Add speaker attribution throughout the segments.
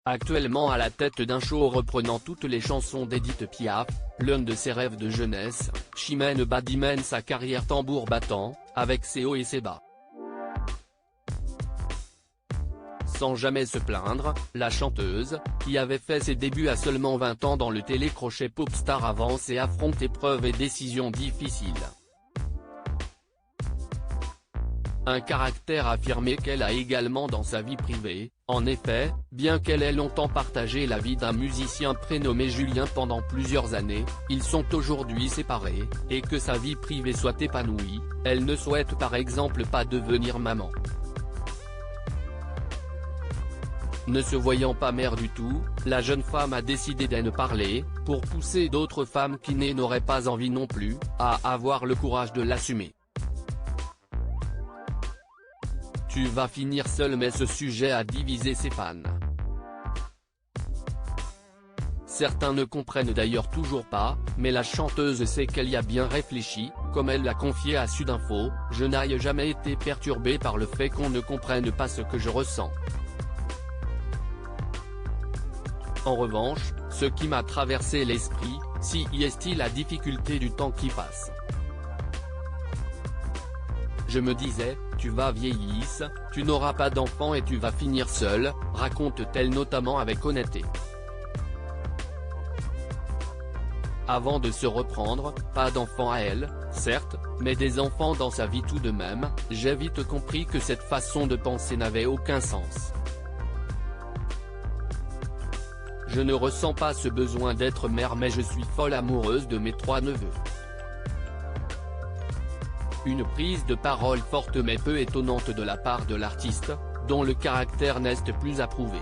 Speaker 1: Actuellement à la tête d'un show reprenant toutes les chansons d'Edith Piaf, l'un de ses rêves de jeunesse, Chimène Badi mène sa carrière tambour battant, avec ses hauts et ses bas. Sans jamais se plaindre, la chanteuse, qui avait fait ses débuts à seulement 20 ans dans le télécrochet Popstar avance et affronte épreuves et décisions difficiles. Un caractère affirmé qu'elle a également dans sa vie privée. En effet, bien qu'elle ait longtemps partagé la vie d'un musicien prénommé Julien pendant plusieurs années, ils sont aujourd'hui séparés, et que sa vie privée soit épanouie, elle ne souhaite par exemple pas devenir maman. Ne se voyant pas mère du tout, la jeune femme a décidé d'en parler, pour pousser d'autres femmes qui n'auraient pas envie non plus, à avoir le courage de l'assumer. Tu vas finir seule, mais ce sujet a divisé ses fans. Certains ne comprennent d'ailleurs toujours pas, mais la chanteuse sait qu'elle y a bien réfléchi, comme elle l'a confié à Sudinfo, « Je n'ai jamais été perturbée par le fait qu'on ne comprenne pas ce que je ressens. En revanche, ce qui m'a traversé l'esprit, c'est la difficulté du temps qui passe. Je me disais, tu vas vieillir, tu n'auras pas d'enfant et tu vas finir seule, raconte-t-elle notamment avec honnêteté. Avant de se reprendre, pas d'enfant à elle, certes, mais des enfants dans sa vie tout de même, j'ai vite compris que cette façon de penser n'avait aucun sens. Je ne ressens pas ce besoin d'être mère, mais je suis folle amoureuse de mes 3 neveux. Une prise de parole forte mais peu étonnante de la part de l'artiste, dont le caractère n'est plus approuvé.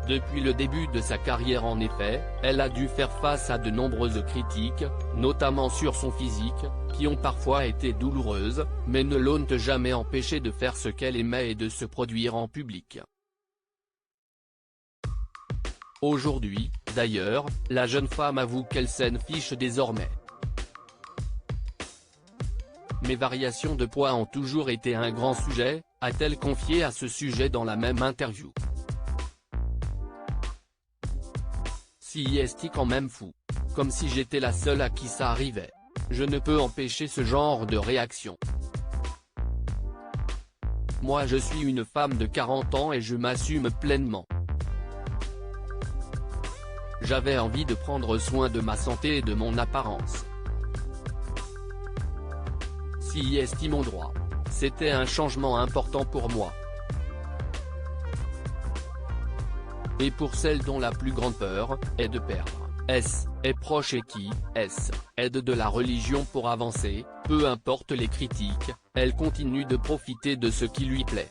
Speaker 1: Depuis le début de sa carrière en effet, elle a dû faire face à de nombreuses critiques, notamment sur son physique, qui ont parfois été douloureuses, mais ne l'ont jamais empêché de faire ce qu'elle aimait et de se produire en public. Aujourd'hui, d'ailleurs, la jeune femme avoue qu'elle s'en fiche désormais. Mes variations de poids ont toujours été un grand sujet, a-t-elle confié à ce sujet dans la même interview. C'est quand même fou. Comme si j'étais la seule à qui ça arrivait. Je ne peux empêcher ce genre de réaction. Moi je suis une femme de 40 ans et je m'assume pleinement. J'avais envie de prendre soin de ma santé et de mon apparence. C'est mon droit. C'était un changement important pour moi. Et pour celle dont la plus grande peur est de perdre est proche et qui aide de la religion pour avancer, peu importe les critiques, elle continue de profiter de ce qui lui plaît.